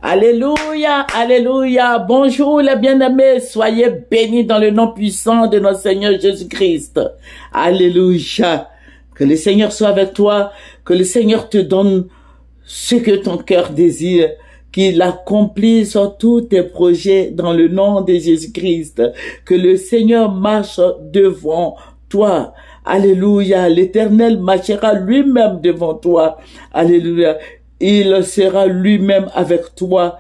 Alléluia, alléluia. Bonjour les bien-aimés, soyez bénis dans le nom puissant de notre Seigneur Jésus-Christ. Alléluia. Que le Seigneur soit avec toi, que le Seigneur te donne ce que ton cœur désire, qu'il accomplisse tous tes projets dans le nom de Jésus-Christ. Que le Seigneur marche devant toi. Alléluia. L'Éternel marchera lui-même devant toi. Alléluia. Il sera lui-même avec toi.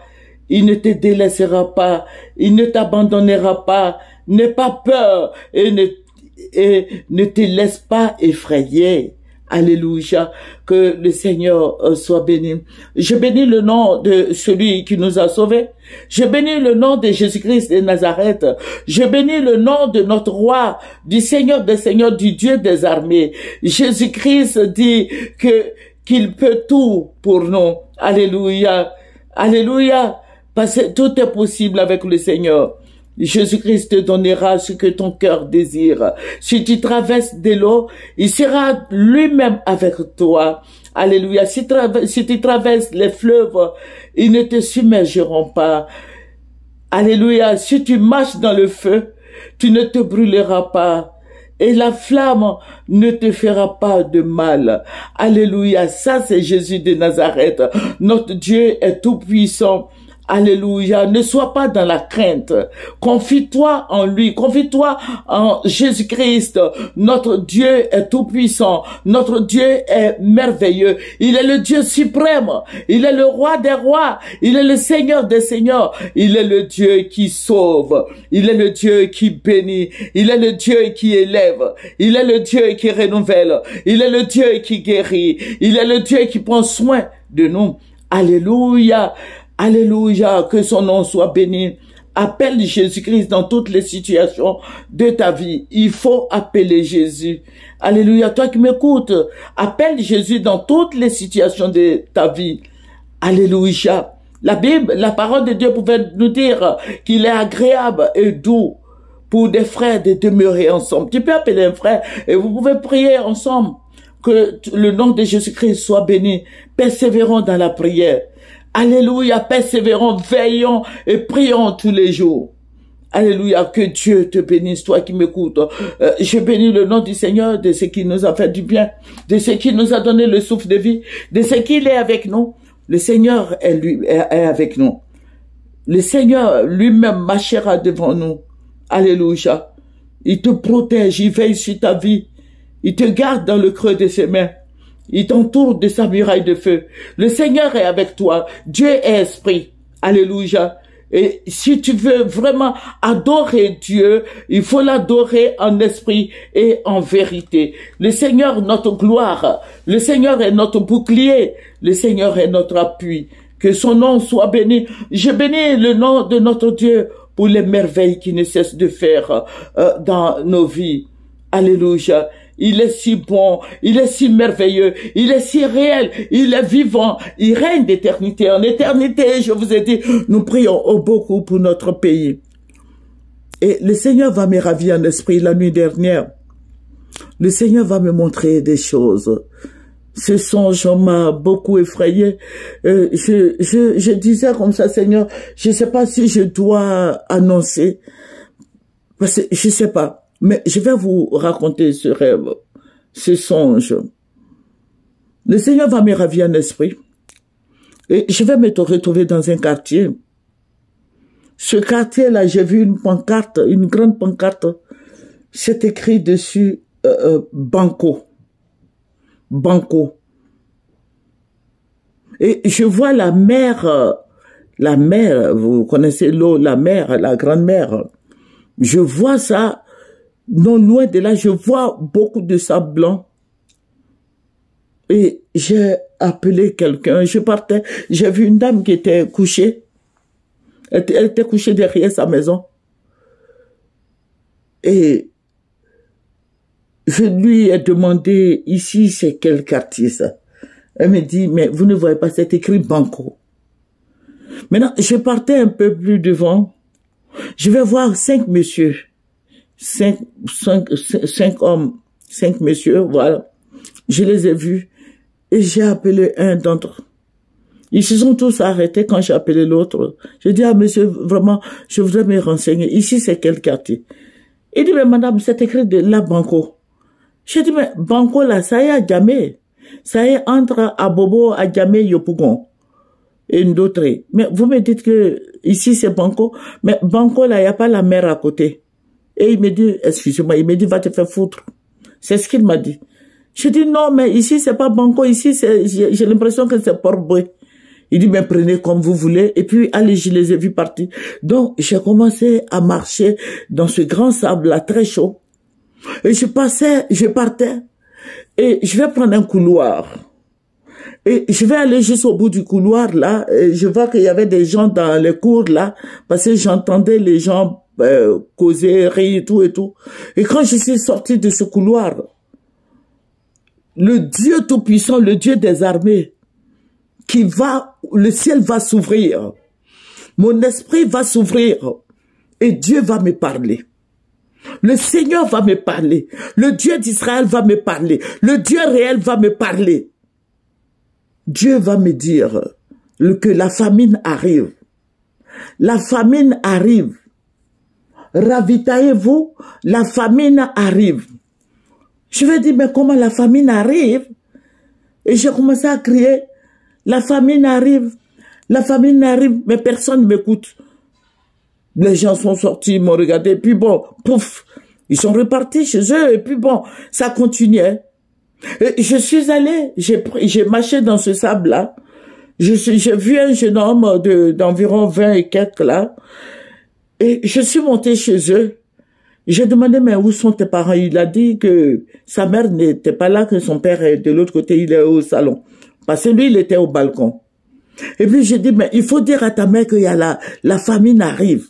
Il ne te délaissera pas. Il ne t'abandonnera pas. N'aie pas peur et ne te laisse pas effrayer. Alléluia. Que le Seigneur soit béni. Je bénis le nom de celui qui nous a sauvés. Je bénis le nom de Jésus-Christ de Nazareth. Je bénis le nom de notre roi, du Seigneur des Seigneurs, du Dieu des armées. Jésus-Christ dit qu'il peut tout pour nous. Alléluia. Alléluia. Parce que tout est possible avec le Seigneur. Jésus-Christ te donnera ce que ton cœur désire. Si tu traverses de l'eau, il sera lui-même avec toi. Alléluia. Si tu traverses les fleuves, ils ne te submergeront pas. Alléluia. Si tu marches dans le feu, tu ne te brûleras pas. Et la flamme ne te fera pas de mal. Alléluia. Ça, c'est Jésus de Nazareth. Notre Dieu est tout puissant. Alléluia. Ne sois pas dans la crainte. Confie-toi en lui. Confie-toi en Jésus-Christ. Notre Dieu est tout puissant. Notre Dieu est merveilleux. Il est le Dieu suprême. Il est le roi des rois. Il est le Seigneur des seigneurs. Il est le Dieu qui sauve. Il est le Dieu qui bénit. Il est le Dieu qui élève. Il est le Dieu qui renouvelle. Il est le Dieu qui guérit. Il est le Dieu qui prend soin de nous. Alléluia. Alléluia, que son nom soit béni. Appelle Jésus-Christ dans toutes les situations de ta vie. Il faut appeler Jésus. Alléluia, toi qui m'écoutes, appelle Jésus dans toutes les situations de ta vie. Alléluia. La Bible, la parole de Dieu pouvait nous dire qu'il est agréable et doux pour des frères de demeurer ensemble. Tu peux appeler un frère et vous pouvez prier ensemble. Que le nom de Jésus-Christ soit béni. Persévérons dans la prière. Alléluia, persévérons, veillons et prions tous les jours. Alléluia, que Dieu te bénisse, toi qui m'écoutes. Je bénis le nom du Seigneur de ce qui nous a fait du bien, de ce qui nous a donné le souffle de vie, de ce qu'il est avec nous. Le Seigneur est avec nous. Le Seigneur lui-même marchera devant nous. Alléluia. Il te protège, il veille sur ta vie. Il te garde dans le creux de ses mains. Il t'entoure de sa muraille de feu. Le Seigneur est avec toi. Dieu est esprit. Alléluia. Et si tu veux vraiment adorer Dieu, il faut l'adorer en esprit et en vérité. Le Seigneur est notre gloire. Le Seigneur est notre bouclier. Le Seigneur est notre appui. Que son nom soit béni. Je bénis le nom de notre Dieu pour les merveilles qu'il ne cesse de faire dans nos vies. Alléluia. Il est si bon, il est si merveilleux, il est si réel, il est vivant, il règne d'éternité en éternité. Je vous ai dit, nous prions beaucoup pour notre pays. Et le Seigneur va me ravir en esprit la nuit dernière. Le Seigneur va me montrer des choses. Ce songe m'a beaucoup effrayé. Je disais comme ça, Seigneur, je ne sais pas si je dois annoncer, parce que je ne sais pas. Mais je vais vous raconter ce rêve, ce songe. Le Seigneur va me ravir en esprit. Et je vais me retrouver dans un quartier. Ce quartier-là, j'ai vu une pancarte, une grande pancarte. C'est écrit dessus Banco. Banco. Et je vois la mer, vous connaissez l'eau, la mer, la grande mer. Je vois ça. Non loin de là, je vois beaucoup de sable blanc. Et j'ai appelé quelqu'un, je partais, j'ai vu une dame qui était couchée. Elle était couchée derrière sa maison. Et je lui ai demandé, ici c'est quel quartier ça? Elle me dit, mais vous ne voyez pas, c'est écrit Banco. Maintenant, je partais un peu plus devant. Je vais voir 5 messieurs. 5 hommes, 5 messieurs, voilà. Je les ai vus et j'ai appelé un d'entre eux. Ils se sont tous arrêtés quand j'ai appelé l'autre. J'ai dit, ah monsieur, vraiment, je voudrais me renseigner. Ici, c'est quel quartier? Il dit, mais madame, c'est écrit de la Banco. J'ai dit, mais Banco là, ça y est à Djamé. Ça y est entre Abobo, à Djamé, Yopougon. Et une autre. Mais vous me dites que ici c'est Banco. Mais Banco là, il n'y a pas la mer à côté. Et il me dit, excusez-moi, il me dit, va te faire foutre. C'est ce qu'il m'a dit. Je dis, non, mais ici c'est pas Banco, ici j'ai l'impression que c'est Port-Boué. Il dit, mais prenez comme vous voulez. Et puis, allez, je les ai vus partir. Donc, j'ai commencé à marcher dans ce grand sable-là, très chaud. Et je partais. Et je vais prendre un couloir. Et je vais aller jusqu'au bout du couloir, là. Et je vois qu'il y avait des gens dans les cours, là. Parce que j'entendais les gens causer, rire, tout et tout. Et quand je suis sorti de ce couloir, le Dieu Tout-Puissant, le Dieu des armées, le ciel va s'ouvrir. Mon esprit va s'ouvrir. Et Dieu va me parler. Le Seigneur va me parler. Le Dieu d'Israël va me parler. Le Dieu réel va me parler. Dieu va me dire que la famine arrive. La famine arrive. Ravitaillez-vous, la famine arrive. Je vais dire, mais comment la famine arrive? Et j'ai commencé à crier, la famine arrive, mais personne ne m'écoute. Les gens sont sortis, ils m'ont regardé, puis bon, pouf, ils sont repartis chez eux, et puis bon, ça continuait. Et je suis allé, j'ai marché dans ce sable-là, j'ai vu un jeune homme d'environ 20 et quelques là, et je suis monté chez eux. J'ai demandé, mais où sont tes parents? Il a dit que sa mère n'était pas là, que son père est de l'autre côté, il est au salon. Parce que lui, il était au balcon. Et puis j'ai dit, mais il faut dire à ta mère qu'il y a la famine arrive,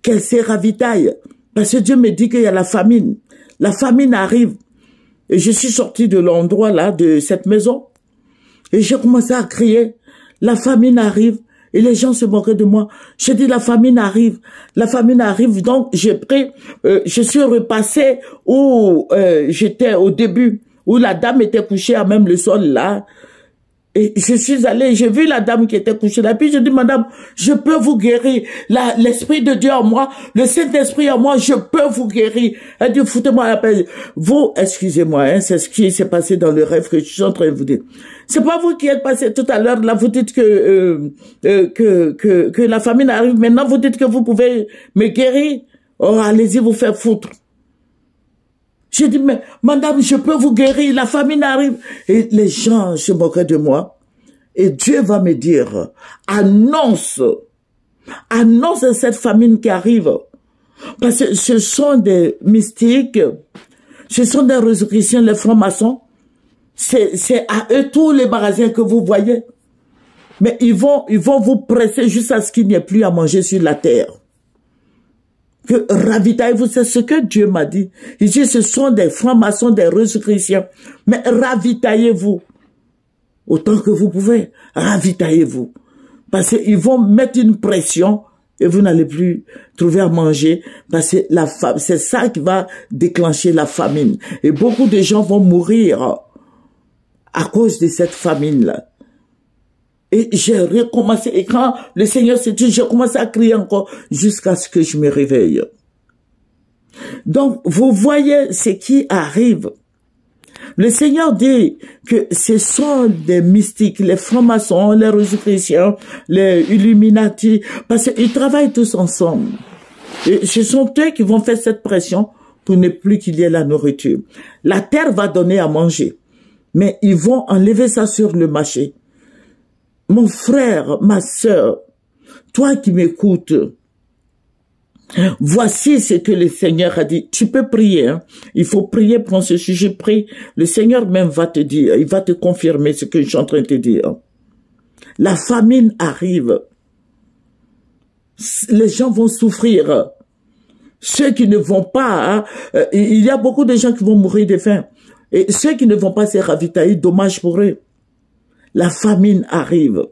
qu'elle se ravitaille. Parce que Dieu me dit qu'il y a la famine. La famine arrive. Et je suis sorti de l'endroit là, de cette maison. Et j'ai commencé à crier, la famine arrive. Et les gens se moquaient de moi. J'ai dit, la famine arrive. La famine arrive. Donc, j'ai pris, je suis repassé où j'étais au début, où la dame était couchée à même le sol là. Et je suis allé, j'ai vu la dame qui était couchée là. Puis je dis, madame, je peux vous guérir. L'Esprit de Dieu en moi, le Saint-Esprit en moi, je peux vous guérir. Elle dit, foutez-moi la paix. Vous, excusez-moi, hein, c'est ce qui s'est passé dans le rêve que je suis en train de vous dire. C'est pas vous qui êtes passé tout à l'heure, là, vous dites que la famine arrive. Maintenant, vous dites que vous pouvez me guérir. Oh, allez-y vous faire foutre. J'ai dit, mais madame, je peux vous guérir, la famine arrive. Et les gens se moquaient de moi. Et Dieu va me dire, annonce cette famine qui arrive. Parce que ce sont des mystiques, ce sont des résurrections, les francs-maçons. C'est à eux tous les magasins que vous voyez. Mais ils vont vous presser jusqu'à ce qu'il n'y ait plus à manger sur la terre. Que ravitaillez-vous, c'est ce que Dieu m'a dit. Il dit, ce sont des francs-maçons, des résurrections. Mais ravitaillez-vous. Autant que vous pouvez, ravitaillez-vous. Parce qu'ils vont mettre une pression et vous n'allez plus trouver à manger. Parce que c'est ça qui va déclencher la famine. Et beaucoup de gens vont mourir à cause de cette famine-là. Et j'ai recommencé, et quand le Seigneur s'est dit, j'ai commencé à crier encore jusqu'à ce que je me réveille. Donc, vous voyez ce qui arrive. Le Seigneur dit que ce sont des mystiques, les francs-maçons, les résurrections, les Illuminati, parce qu'ils travaillent tous ensemble. Et ce sont eux qui vont faire cette pression pour ne plus qu'il y ait la nourriture. La terre va donner à manger, mais ils vont enlever ça sur le marché. Mon frère, ma sœur, toi qui m'écoutes, voici ce que le Seigneur a dit. Tu peux prier, hein? Il faut prier pour ce sujet. Prie. Le Seigneur même va te dire, il va te confirmer ce que je suis en train de te dire. La famine arrive. Les gens vont souffrir. Ceux qui ne vont pas, hein, il y a beaucoup de gens qui vont mourir de faim. Et ceux qui ne vont pas se ravitailler, dommage pour eux. La famine arrive.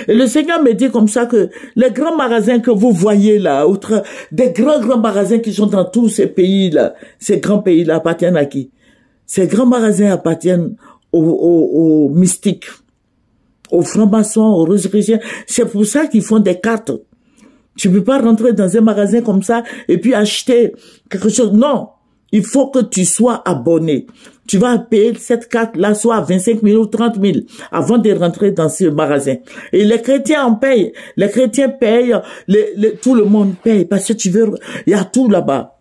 Et le Seigneur me dit comme ça que les grands magasins que vous voyez là, des grands magasins qui sont dans tous ces pays-là, ces grands pays-là appartiennent à qui? Ces grands magasins appartiennent aux mystiques, aux francs-maçons, aux rosicruciens. C'est pour ça qu'ils font des cartes. Tu peux pas rentrer dans un magasin comme ça et puis acheter quelque chose. Non, il faut que tu sois abonné. Tu vas payer cette carte-là soit 25 000 ou 30 000 avant de rentrer dans ce magasin. Et les chrétiens en payent. Les chrétiens payent, tout le monde paye parce que tu veux, il y a tout là-bas.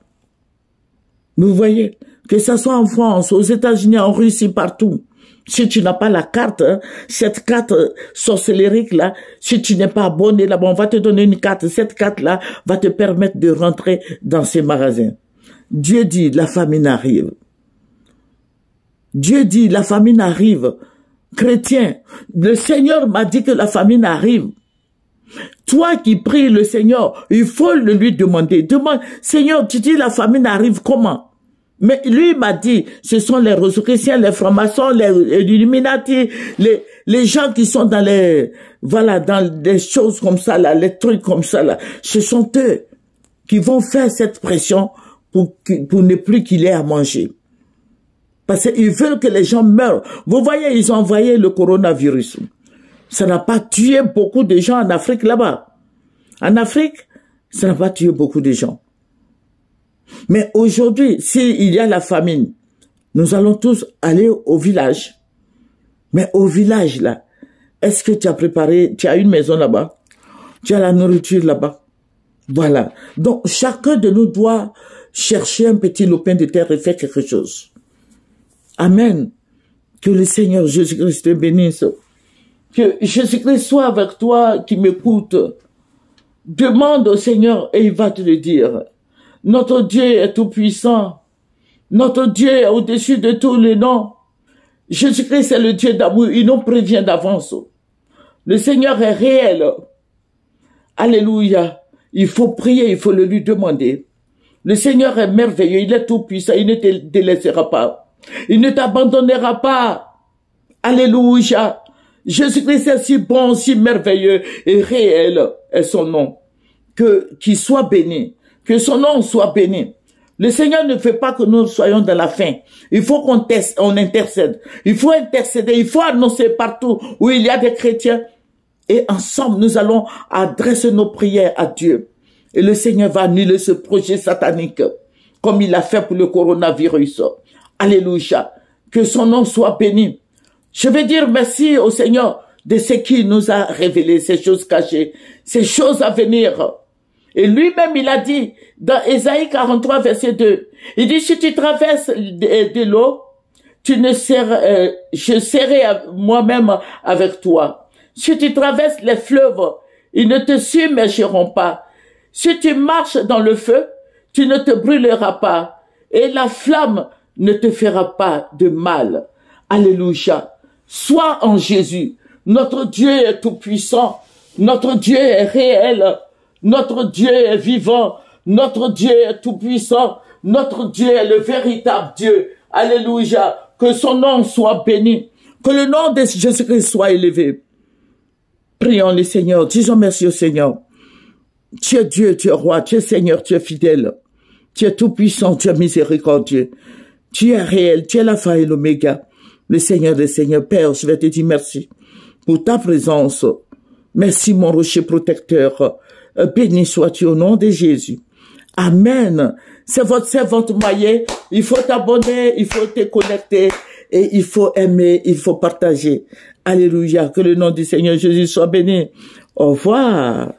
Vous voyez, que ça soit en France, aux États-Unis, en Russie, partout. Si tu n'as pas la carte, hein, cette carte sorcellérique là, si tu n'es pas abonné là-bas, on va te donner une carte. Cette carte-là va te permettre de rentrer dans ces magasins. Dieu dit, la famine arrive. Dieu dit, la famine arrive. Chrétien, le Seigneur m'a dit que la famine arrive. Toi qui pries le Seigneur, il faut le lui demander. Demande, Seigneur, tu dis la famine arrive comment? Mais lui m'a dit, ce sont les rosicruciens, les francs-maçons, les Illuminati, les gens qui sont dans dans des choses comme ça là, les trucs comme ça là. Ce sont eux qui vont faire cette pression pour ne plus qu'il ait à manger. Parce qu'ils veulent que les gens meurent. Vous voyez, ils ont envoyé le coronavirus. Ça n'a pas tué beaucoup de gens en Afrique là-bas. En Afrique, ça n'a pas tué beaucoup de gens. Mais aujourd'hui, s'il y a la famine, nous allons tous aller au village. Mais au village, là, est-ce que tu as préparé, tu as une maison là-bas? Tu as la nourriture là-bas? Voilà. Donc, chacun de nous doit chercher un petit lopin de terre et faire quelque chose. Amen. Que le Seigneur Jésus-Christ te bénisse. Que Jésus-Christ soit avec toi qui m'écoute. Demande au Seigneur et il va te le dire. Notre Dieu est tout puissant. Notre Dieu est au-dessus de tous les noms. Jésus-Christ est le Dieu d'amour. Il nous prévient d'avance. Le Seigneur est réel. Alléluia. Il faut prier, il faut le lui demander. Le Seigneur est merveilleux. Il est tout puissant. Il ne te délaissera pas. Il ne t'abandonnera pas. Alléluia. Jésus-Christ est si bon, si merveilleux et réel est son nom. Qu'il soit béni. Que son nom soit béni. Le Seigneur ne fait pas que nous soyons dans la faim. Il faut qu'on intercède. Il faut intercéder. Il faut annoncer partout où il y a des chrétiens. Et ensemble, nous allons adresser nos prières à Dieu. Et le Seigneur va annuler ce projet satanique, comme il l'a fait pour le coronavirus. Alléluia. Que son nom soit béni. Je vais dire merci au Seigneur de ce qu'il nous a révélé, ces choses cachées, ces choses à venir. Et lui-même, il a dit, dans Ésaïe 43, verset 2, il dit, si tu traverses de l'eau, je serai moi-même avec toi. Si tu traverses les fleuves, ils ne te submergeront pas. Si tu marches dans le feu, tu ne te brûleras pas. Et la flamme ne te fera pas de mal. Alléluia. Sois en Jésus. Notre Dieu est tout puissant. Notre Dieu est réel. Notre Dieu est vivant. Notre Dieu est tout puissant. Notre Dieu est le véritable Dieu. Alléluia. Que son nom soit béni. Que le nom de Jésus-Christ soit élevé. Prions le Seigneur. Disons merci au Seigneur. Tu es Dieu, tu es roi, tu es Seigneur, tu es fidèle. Tu es tout puissant, tu es miséricordieux. Tu es réel, tu es l'alpha et l'oméga. Le Seigneur des Seigneurs. Père, je vais te dire merci pour ta présence. Merci mon rocher protecteur. Béni sois-tu au nom de Jésus. Amen. C'est votre moyen. Il faut t'abonner, il faut te connecter et il faut aimer, il faut partager. Alléluia. Que le nom du Seigneur Jésus soit béni. Au revoir.